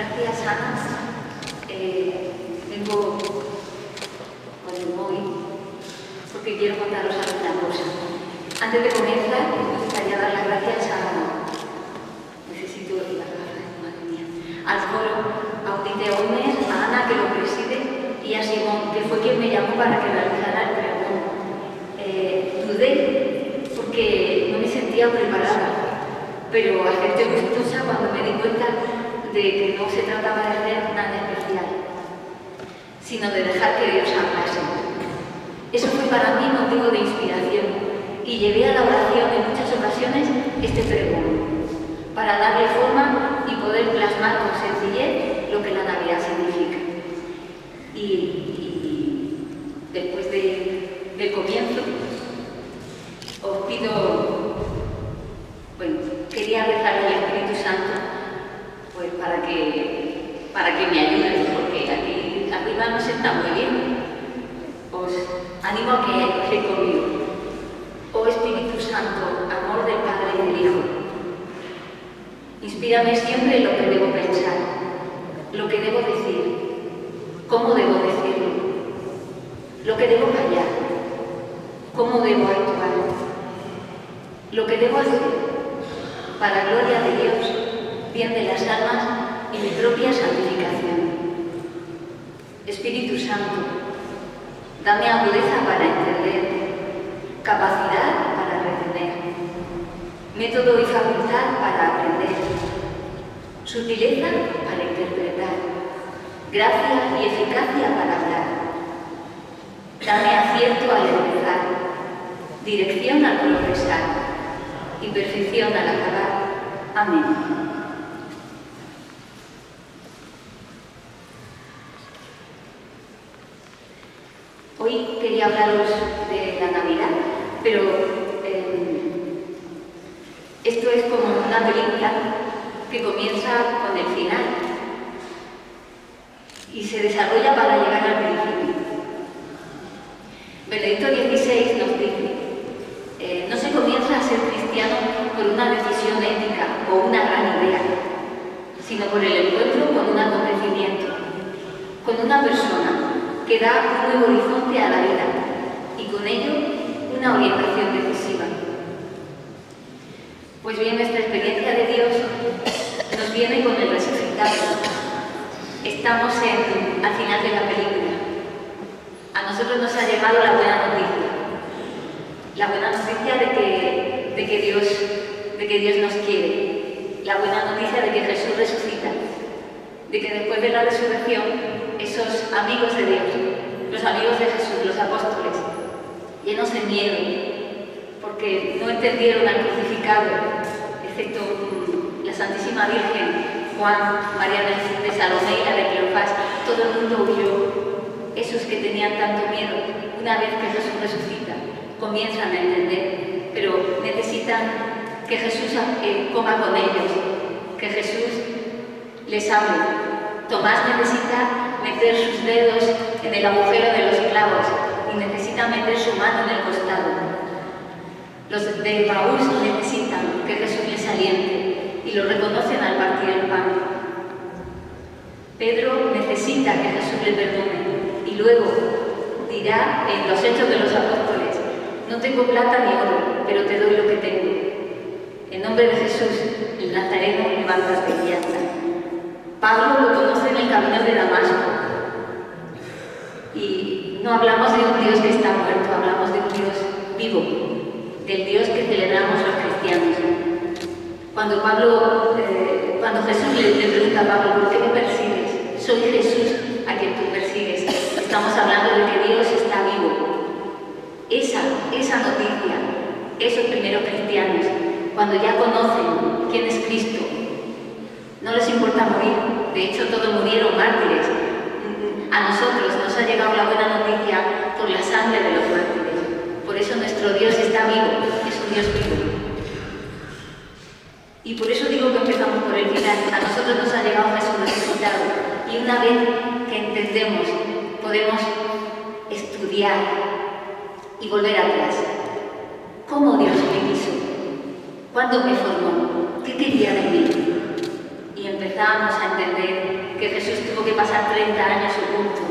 Gracias, Ana. Vengo con el móvil porque quiero contaros alguna cosa. Antes de comenzar, me gustaría dar las gracias necesito las gafas, madre mía, al foro, a Udite Gómez, a Ana, que lo preside, y a Simón, que fue quien me llamó para que realizara el pregón. Dudé porque no me sentía preparada, pero acepté gustosa cuando me di cuenta de que no se trataba de hacer nada especial, sino de dejar que Dios hablase. Eso fue para mí motivo de inspiración y llevé a la oración en muchas ocasiones este pregón, para darle forma y poder plasmar con sencillez lo que la Navidad significa. Y después del comienzo, os pido, quería rezar al Espíritu Santo pues para que me ayuden, porque aquí arriba no se está muy bien. Os animo a que recéis conmigo. Oh Espíritu Santo, amor del Padre y del Hijo, inspírame siempre en lo que debo pensar, lo que debo decir, cómo debo decirlo, lo que debo callar, cómo debo actuar, lo que debo hacer para gloria de Dios, bien de las almas y mi propia santificación. Espíritu Santo, dame agudeza para entender, capacidad para retener, método y facultad para aprender, sutileza para interpretar, gracia y eficacia para hablar. Dame acierto al empezar, dirección al progresar y perfección al acabar. Amén. Hoy quería hablaros de la Navidad, pero esto es como una película que comienza con el final y se desarrolla para llegar al principio. Benedicto XVI nos dice, no se comienza a ser cristiano por una decisión ética o una gran idea, sino por el encuentro con un acontecimiento, con una persona que da un nuevo horizonte a la vida y con ello una orientación decisiva. Pues bien, nuestra experiencia de Dios nos viene con el resucitado. Estamos al final de la película. A nosotros nos ha llegado la buena noticia. La buena noticia de que Dios nos quiere. La buena noticia de que Jesús resucita. De que después de la resurrección, esos amigos de Dios, los amigos de Jesús, los apóstoles, llenos de miedo, porque no entendieron al crucificado, excepto la Santísima Virgen, Juan, María de Salomé y la de Cleofás, todo el mundo huyó. Esos que tenían tanto miedo, una vez que Jesús resucita, comienzan a entender, pero necesitan que Jesús coma con ellos, que Jesús les hable. Tomás necesita meter sus dedos en el agujero de los clavos y necesita meter su mano en el costado. Los de Emaús necesitan que Jesús les aliente y lo reconocen al partir el pan. Pedro necesita que Jesús le perdone y luego dirá en los Hechos de los Apóstoles: no tengo plata ni oro, pero te doy lo que tengo. En nombre de Jesús, el Nazareno, levántate y anda. Pablo lo conoce en el camino de Damasco. Y no hablamos de un Dios que está muerto, hablamos de un Dios vivo, del Dios que celebramos los cristianos. Cuando Jesús le pregunta a Pablo: ¿por qué me persigues? Soy Jesús a quien tú persigues. Estamos hablando de que Dios está vivo. Esa noticia, esos primeros cristianos, cuando ya conocen quién es Cristo, no les importa morir. De hecho, todos murieron mártires. A nosotros nos ha llegado la buena noticia por la sangre de los mártires. Por eso nuestro Dios está vivo, es un Dios vivo. Y por eso digo que empezamos por el final. A nosotros nos ha llegado Jesús resucitado. Y una vez que entendemos, podemos estudiar y volver atrás. ¿Cómo Dios me quiso? ¿Cuándo me formó? ¿Qué quería de mí? Y empezamos a entender que Jesús tuvo que pasar 30 años oculto,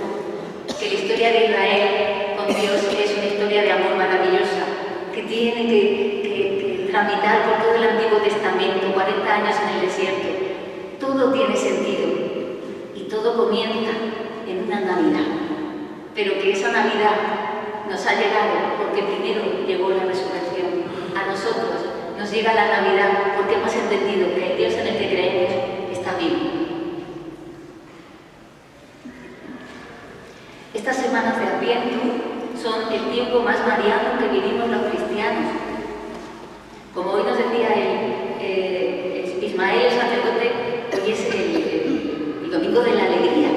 que la historia de Israel con Dios es una historia de amor maravillosa, que tiene que tramitar por todo el Antiguo Testamento, 40 años en el desierto. Todo tiene sentido y todo comienza en una Navidad, pero que esa Navidad nos ha llegado porque primero llegó la resurrección. A nosotros nos llega la Navidad porque hemos entendido que el Dios en el que creemos está vivo. Estas semanas de Adviento son el tiempo más mariano que vivimos los cristianos. Como hoy nos decía Ismael, el sacerdote, hoy es el domingo de la alegría.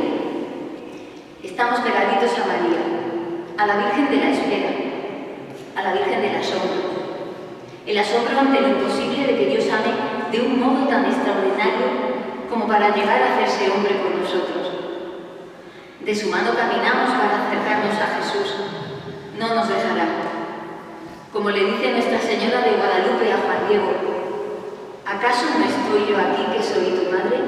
Estamos pegaditos a María, a la Virgen de la Espera, a la Virgen del Asombro. El asombro ante lo imposible de que Dios ame de un modo tan extraordinario como para llegar a hacerse hombre por nosotros. De su mano caminamos para acercarnos a Jesús. No nos dejará. Como le dice Nuestra Señora de Guadalupe a Juan Diego, ¿acaso no estoy yo aquí que soy tu madre?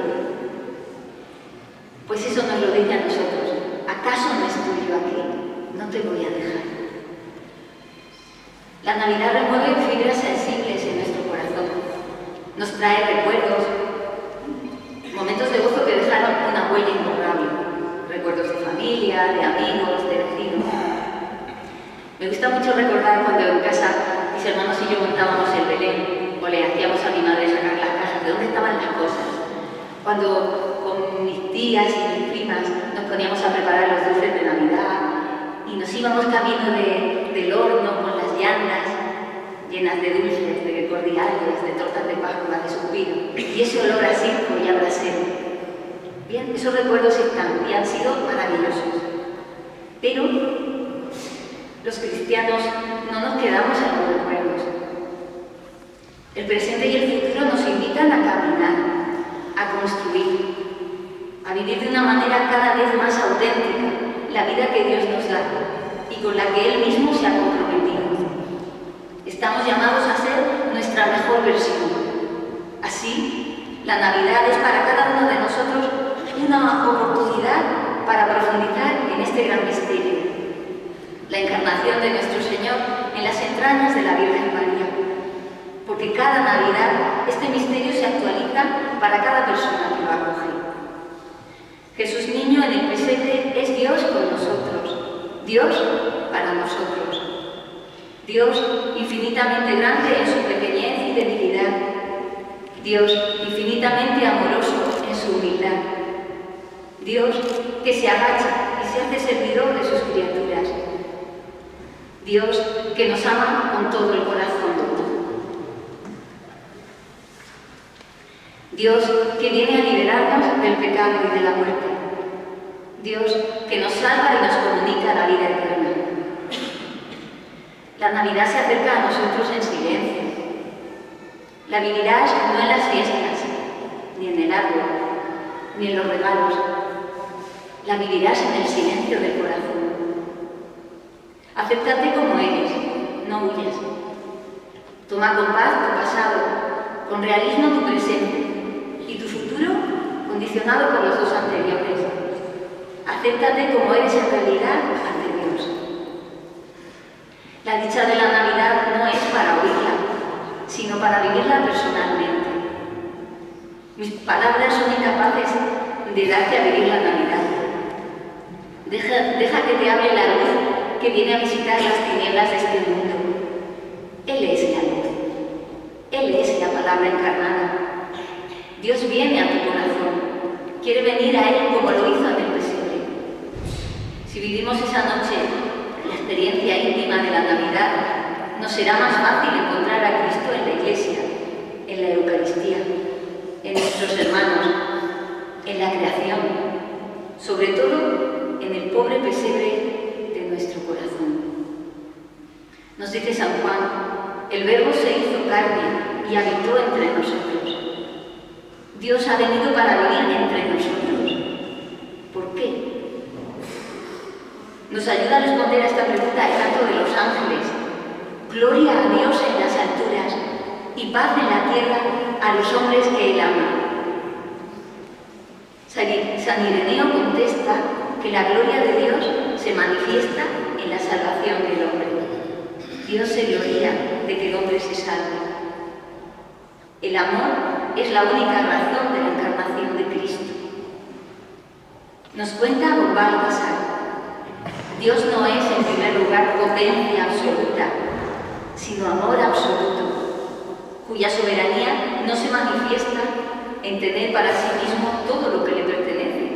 Pues eso nos lo dice a nosotros. ¿Acaso no estoy yo aquí? No te voy a dejar. La Navidad remueve fibras sensibles en nuestro corazón. Nos trae recuerdos, momentos de gozo que dejaron una huella imborrable. Recuerdos de familia, de amigos, de vecinos. Me gusta mucho recordar cuando en casa mis hermanos y yo montábamos el Belén o le hacíamos a mi madre sacar las cajas de dónde estaban las cosas. Cuando con mis tías y mis primas nos poníamos a preparar los dulces de Navidad y nos íbamos camino del horno con las llantas llenas de dulces, de cordiales, de tortas de Pascua, de suspiro, y ese olor a circo y a brasero. Bien, esos recuerdos están y han sido maravillosos. Pero los cristianos no nos quedamos en los recuerdos. El presente y el futuro nos invitan a caminar, a construir, a vivir de una manera cada vez más auténtica la vida que Dios nos da y con la que Él mismo se ha comprometido. Estamos llamados a ser nuestra mejor versión. Así, la Navidad es para cada uno de nosotros una oportunidad para profundizar en este gran misterio, la encarnación de nuestro Señor en las entrañas de la Virgen María, porque cada Navidad este misterio se actualiza para cada persona que lo acoge. Jesús niño en el pesebre es Dios con nosotros, Dios para nosotros, Dios infinitamente grande en su pequeñez y debilidad, Dios infinitamente amoroso en su humildad, Dios que se agacha y se hace servidor de sus criaturas, Dios que nos ama con todo el corazón, Dios que viene a liberarnos del pecado y de la muerte, Dios que nos salva y nos comunica la vida eterna. La Navidad se acerca a nosotros en silencio. La vivirás no en las fiestas, ni en el árbol, ni en los regalos. La vivirás en el silencio del corazón. Acéptate como eres, no huyas. Toma con paz tu pasado, con realismo tu presente y tu futuro condicionado por los dos anteriores. Acéptate como eres en realidad ante Dios. La dicha de la Navidad no es para oírla, sino para vivirla personalmente. Mis palabras son incapaces de darte a vivir la Navidad. Deja que te hable la luz que viene a visitar las tinieblas de este mundo. Él es la luz. Él es la palabra encarnada. Dios viene a tu corazón. Quiere venir a Él como lo hizo en el pesebre. Si vivimos esa noche la experiencia íntima de la Navidad, nos será más fácil encontrar a Cristo en la Iglesia, en la Eucaristía, en nuestros hermanos, en la creación, sobre todo en el pobre pesebre de nuestro corazón. Nos dice San Juan, el Verbo se hizo carne y habitó entre nosotros. Dios ha venido para vivir entre nosotros. ¿Por qué? Nos ayuda a responder a esta pregunta el canto de los ángeles. Gloria a Dios en las alturas y paz en la tierra a los hombres que Él ama. San Ireneo contesta que la gloria de Dios se manifiesta en la salvación del hombre. Dios se gloria de que el hombre se salve. El amor es la única razón de la encarnación de Cristo. Nos cuenta Bombal Casal: Dios no es en primer lugar potencia absoluta, sino amor absoluto, cuya soberanía no se manifiesta en tener para sí mismo todo lo que le pertenece,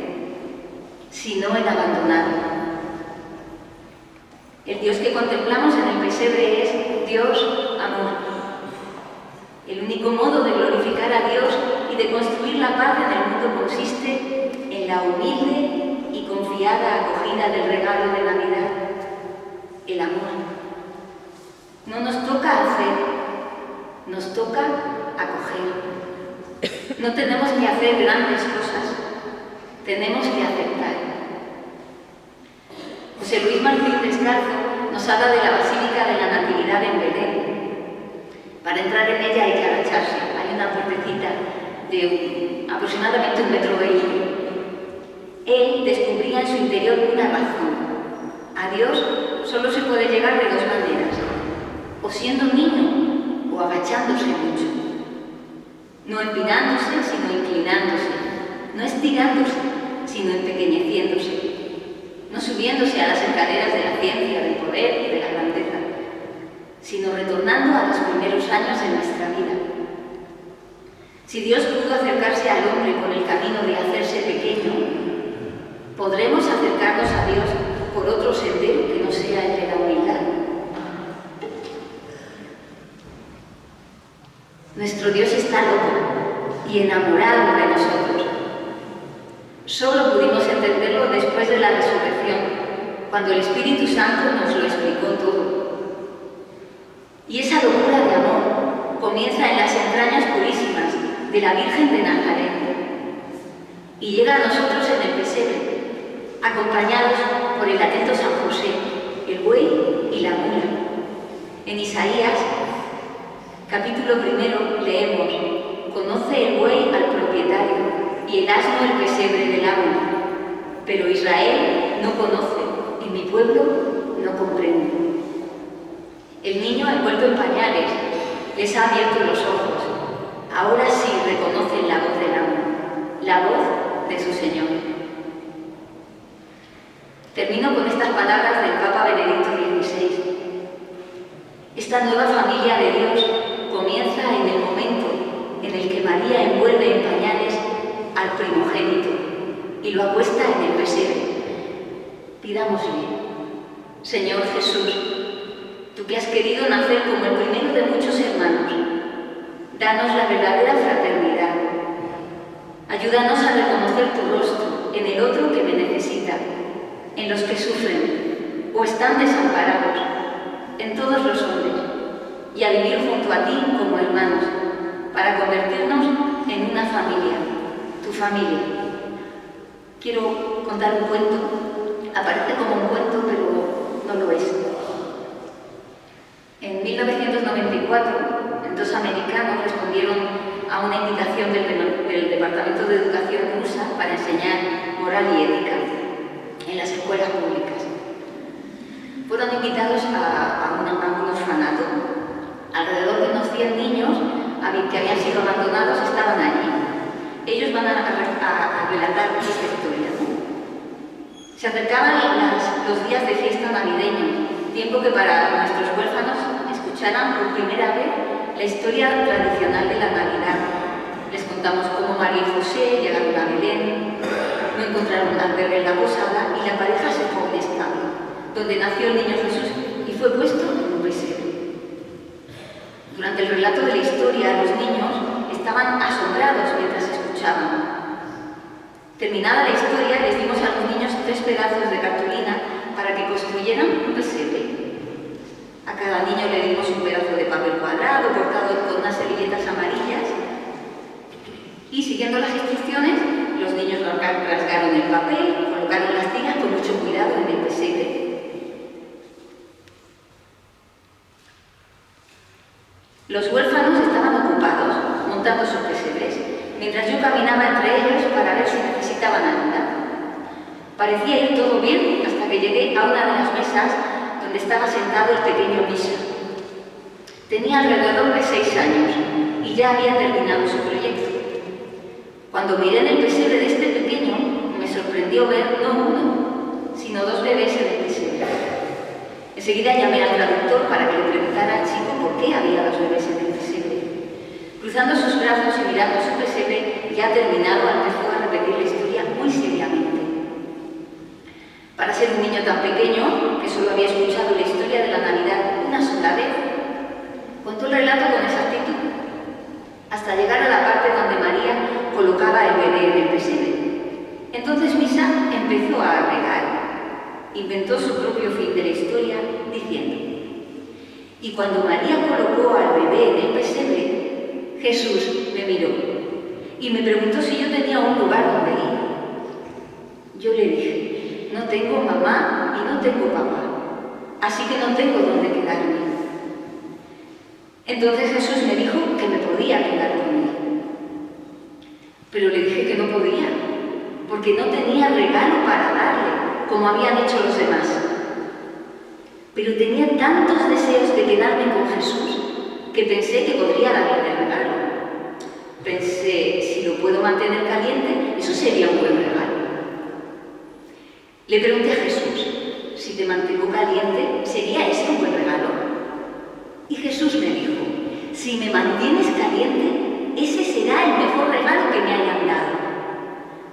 sino en abandonarlo. El Dios que contemplamos en el pesebre es Dios amor. El único modo de glorificar a Dios y de construir la paz en el mundo consiste en la humilde y confiada acogida del regalo de Navidad, el amor. No nos toca hacer, nos toca acoger. No tenemos que hacer grandes cosas, tenemos que aceptar. José Luis Martín Descalzo nos habla de la Basílica de la Natividad en Belén. Para entrar en ella hay que agacharse. Hay una puertecita de aproximadamente 1,20 metros. Él descubría en su interior una razón. A Dios solo se puede llegar de dos maneras: o siendo un niño o agachándose mucho. No empinándose, sino inclinándose. No estirándose, sino empequeñeciéndose. No subiéndose a las escaleras de la ciencia, del poder y de la grandeza, sino retornando a los primeros años de nuestra vida. Si Dios pudo acercarse al hombre por el camino de hacerse pequeño, podremos acercarnos a Dios por otro sendero que no sea el de la humildad. Nuestro Dios está loco y enamorado de nosotros. Solo pudimos entenderlo después de la resurrección, cuando el Espíritu Santo nos lo explicó todo. Y esa locura de amor comienza en las entrañas purísimas de la Virgen de Nazaret y llega a nosotros en el pesebre, acompañados por el atento San José, el buey y la mula. En Isaías, capítulo 1, leemos: conoce el buey al propietario y el asno el pesebre del amo, pero Israel no conoce y mi pueblo no comprende. El niño envuelto en pañales les ha abierto los ojos. Ahora sí reconocen la voz del amo, la voz de su Señor. Termino con estas palabras del Papa Benedicto XVI. Esta nueva familia de Dios comienza en el momento en el que María envuelve en pañales al primogénito y lo acuesta en el pesebre. Pidámosle: Señor Jesús, tú que has querido nacer como el primero de muchos hermanos, danos la verdadera fraternidad. Ayúdanos a reconocer tu rostro en el otro que me necesita, en los que sufren o están desamparados, en todos los hombres, y a vivir junto a ti como hermanos, para convertirnos en una familia, tu familia. Quiero contar un cuento. Aparece como un cuento, pero no lo es. En 1994, dos americanos respondieron a una invitación del Departamento de Educación USA para enseñar moral y ética en las escuelas públicas. Fueron invitados a un orfanato. Alrededor de unos 100 niños que habían sido abandonados estaban allí. Ellos van a relatar esta historia. Se acercaban los días de fiesta navideños, tiempo que para nuestros huérfanos escucharan por primera vez la historia tradicional de la Navidad. Les contamos cómo María y José llegaron a Belén, no encontraron albergue en la posada y la pareja se fue a un establo, donde nació el niño Jesús y fue puesto en un pesebre. Durante el relato de la historia, los niños estaban asombrados mientras escuchaban. Terminada la historia, les dimos a los niños 3 pedazos de cartulina para que construyeran un pesebre. A cada niño le dimos un pedazo de papel cuadrado cortado con unas servilletas amarillas y, siguiendo las instrucciones, los niños rasgaron el papel, colocaron las tiras con mucho cuidado en el pesebre. Los huérfanos estaban ocupados montando sus pesebres mientras yo caminaba entre ellos para ver si necesitaban ayuda. Parecía ir todo bien hasta que llegué a una de las mesas donde estaba sentado el pequeño Misha. Tenía alrededor de 6 años y ya había terminado su proyecto. Cuando miré en el pesebre de este pequeño, me sorprendió ver no uno, sino 2 bebés en el pesebre. Enseguida llamé al traductor para que le preguntara al chico por qué había 2 bebés en el pesebre. Cruzando sus brazos y mirando su pesebre, ya terminado, empezó a repetir la historia muy seriamente. Para ser un niño tan pequeño, que solo había escuchado la historia de la Navidad una sola vez, contó el relato con exactitud, hasta llegar a la parte donde María colocaba el bebé en el pesebre. Entonces Misha empezó a agregar. Inventó su propio fin de la historia diciendo: y cuando María colocó al bebé en el pesebre, Jesús me miró y me preguntó si yo tenía un lugar donde ir. Yo le dije: no tengo mamá y no tengo papá, así que no tengo dónde quedarme. Entonces Jesús me dijo que me podía quedar con él. Pero le dije que no podía, porque no tenía regalo para darle, como habían hecho los demás. Pero tenía tantos deseos de quedarme con Jesús que pensé que podría darle el regalo. Pensé, si lo puedo mantener caliente, eso sería un buen regalo. Le pregunté a Jesús: si te mantengo caliente, ¿sería ese un buen regalo? Y Jesús me dijo: si me mantienes caliente, ese será el mejor regalo que me hayan dado.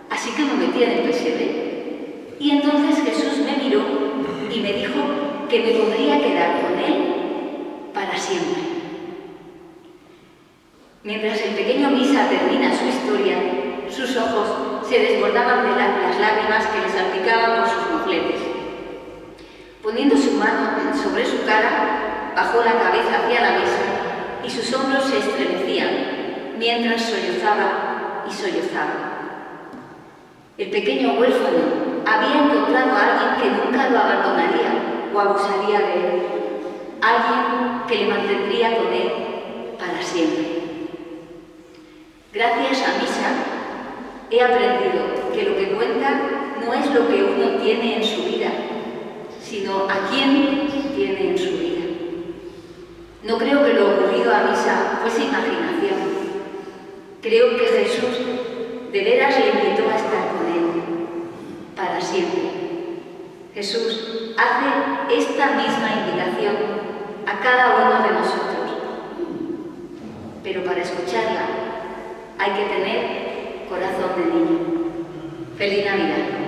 Así que me metí en el pesebre. Y entonces Jesús me miró y me dijo que me podría quedar con él para siempre. Mientras el pequeño Misha termina su historia, sus ojos se desbordaban de las lágrimas que le salpicaban por sus mofletes. Poniendo su mano sobre su cara, bajó la cabeza hacia la mesa y sus hombros se estremecían mientras sollozaba y sollozaba. El pequeño huérfano había encontrado a alguien que nunca lo abandonaría o abusaría de él, alguien que le mantendría con él para siempre. Gracias a Misha he aprendido que lo que cuenta no es lo que uno tiene en su vida, sino a quién tiene en su vida. No creo que lo ocurrido a Misha fuese imaginación. Creo que Jesús de veras le invitó a estar con él para siempre. Jesús hace esta misma invitación a cada uno de nosotros. Pero para escucharla hay que tener corazón de niño. ¡Feliz Navidad!